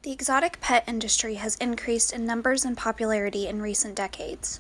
The exotic pet industry has increased in numbers and popularity in recent decades.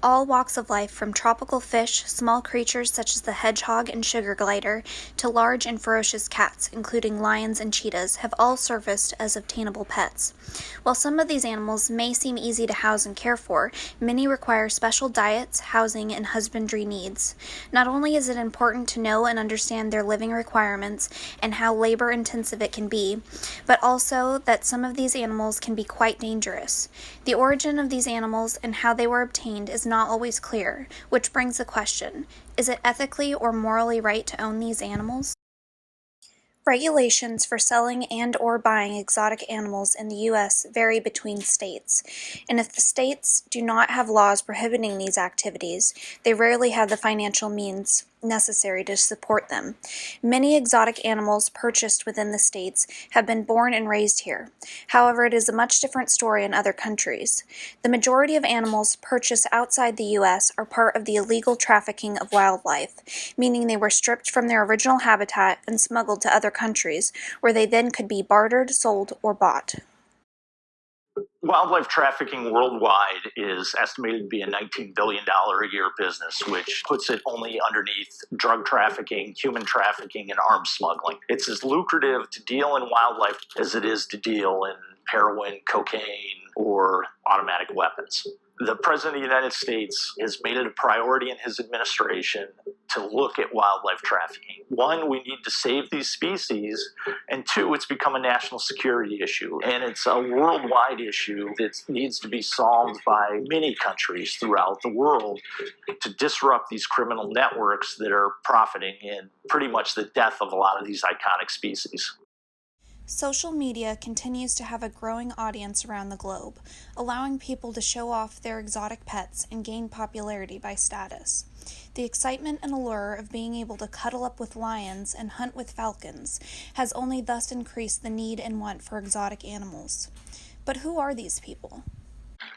All walks of life, from tropical fish, small creatures such as the hedgehog and sugar glider, to large and ferocious cats, including lions and cheetahs, have all surfaced as obtainable pets. While some of these animals may seem easy to house and care for, many require special diets, housing, and husbandry needs. Not only is it important to know and understand their living requirements and how labor-intensive it can be, but also that some of these animals can be quite dangerous. The origin of these animals and how they were obtained is not always clear, which brings the question, is it ethically or morally right to own these animals? Regulations for selling and/or buying exotic animals in the U.S. vary between states, and if the states do not have laws prohibiting these activities, they rarely have the financial means necessary to support them. Many exotic animals purchased within the states have been born and raised here. However, it is a much different story in other countries. The majority of animals purchased outside the U.S. are part of the illegal trafficking of wildlife, meaning they were stripped from their original habitat and smuggled to other countries, where they then could be bartered, sold, or bought. Wildlife trafficking worldwide is estimated to be a $19 billion a year business, which puts it only underneath drug trafficking, human trafficking, and arms smuggling. It's as lucrative to deal in wildlife as it is to deal in heroin, cocaine, or automatic weapons. The President of the United States has made it a priority in his administration to look at wildlife trafficking. One, we need to save these species, and two, it's become a national security issue, and it's a worldwide issue that needs to be solved by many countries throughout the world to disrupt these criminal networks that are profiting in pretty much the death of a lot of these iconic species. Social media continues to have a growing audience around the globe, allowing people to show off their exotic pets and gain popularity by status. The excitement and allure of being able to cuddle up with lions and hunt with falcons has only thus increased the need and want for exotic animals. But who are these people?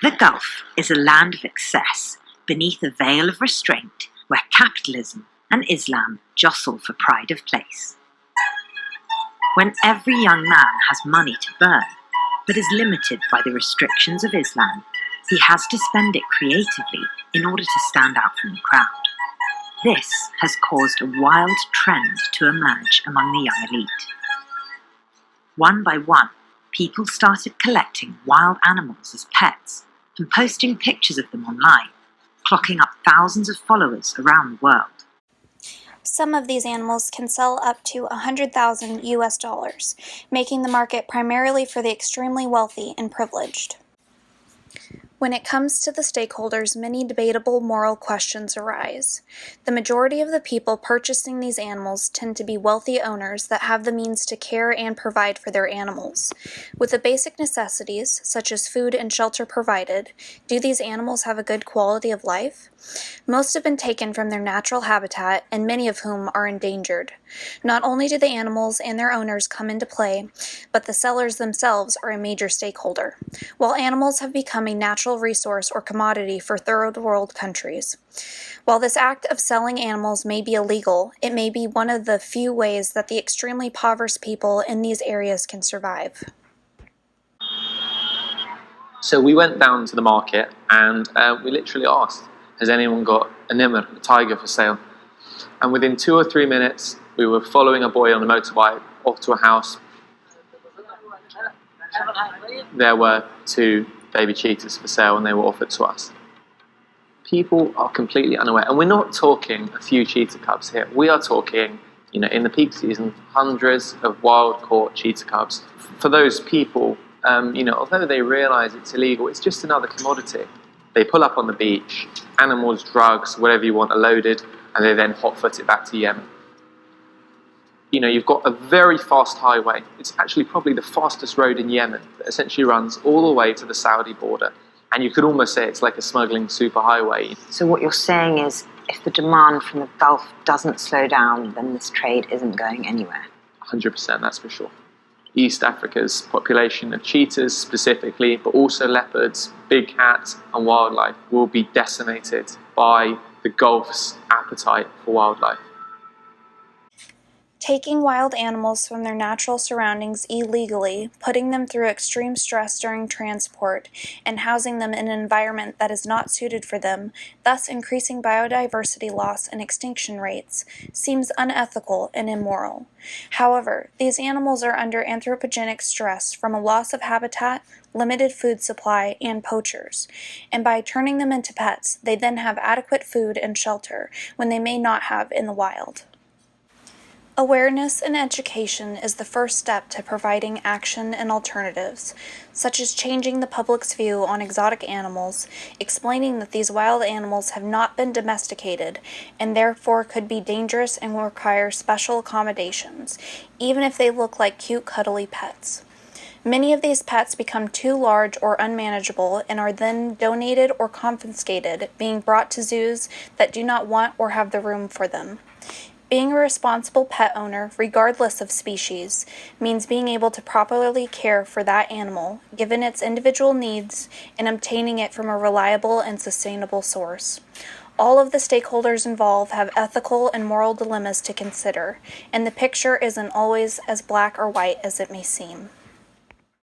The Gulf is a land of excess, beneath a veil of restraint, where capitalism and Islam jostle for pride of place. When every young man has money to burn, but is limited by the restrictions of Islam, he has to spend it creatively in order to stand out from the crowd. This has caused a wild trend to emerge among the young elite. One by one, people started collecting wild animals as pets and posting pictures of them online, clocking up thousands of followers around the world. Some of these animals can sell up to $100,000 US, making the market primarily for the extremely wealthy and privileged. When it comes to the stakeholders, many debatable moral questions arise. The majority of the people purchasing these animals tend to be wealthy owners that have the means to care and provide for their animals. With the basic necessities, such as food and shelter provided, do these animals have a good quality of life? Most have been taken from their natural habitat, and many of whom are endangered. Not only do the animals and their owners come into play, but the sellers themselves are a major stakeholder. While animals have become a natural resource or commodity for third world countries. While this act of selling animals may be illegal, it may be one of the few ways that the extremely impoverished people in these areas can survive. So we went down to the market and we literally asked, has anyone got an Emerg, a tiger, for sale? And within 2 or 3 minutes, we were following a boy on a motorbike off to a house. There were 2 baby cheetahs for sale, and they were offered to us. People are completely unaware, and we're not talking a few cheetah cubs here. We are talking, in the peak season, hundreds of wild-caught cheetah cubs. For those people, although they realise it's illegal, it's just another commodity. They pull up on the beach, animals, drugs, whatever you want, are loaded, and they then hot-foot it back to Yemen. You've got a very fast highway. It's actually probably the fastest road in Yemen that essentially runs all the way to the Saudi border. And you could almost say it's like a smuggling superhighway. So what you're saying is, if the demand from the Gulf doesn't slow down, then this trade isn't going anywhere? 100%, that's for sure. East Africa's population of cheetahs specifically, but also leopards, big cats, and wildlife will be decimated by the Gulf's appetite for wildlife. Taking wild animals from their natural surroundings illegally, putting them through extreme stress during transport, and housing them in an environment that is not suited for them, thus increasing biodiversity loss and extinction rates, seems unethical and immoral. However, these animals are under anthropogenic stress from a loss of habitat, limited food supply, and poachers, and by turning them into pets, they then have adequate food and shelter when they may not have in the wild. Awareness and education is the first step to providing action and alternatives, such as changing the public's view on exotic animals, explaining that these wild animals have not been domesticated and therefore could be dangerous and require special accommodations, even if they look like cute, cuddly pets. Many of these pets become too large or unmanageable and are then donated or confiscated, being brought to zoos that do not want or have the room for them. Being a responsible pet owner, regardless of species, means being able to properly care for that animal, given its individual needs, and obtaining it from a reliable and sustainable source. All of the stakeholders involved have ethical and moral dilemmas to consider, and the picture isn't always as black or white as it may seem.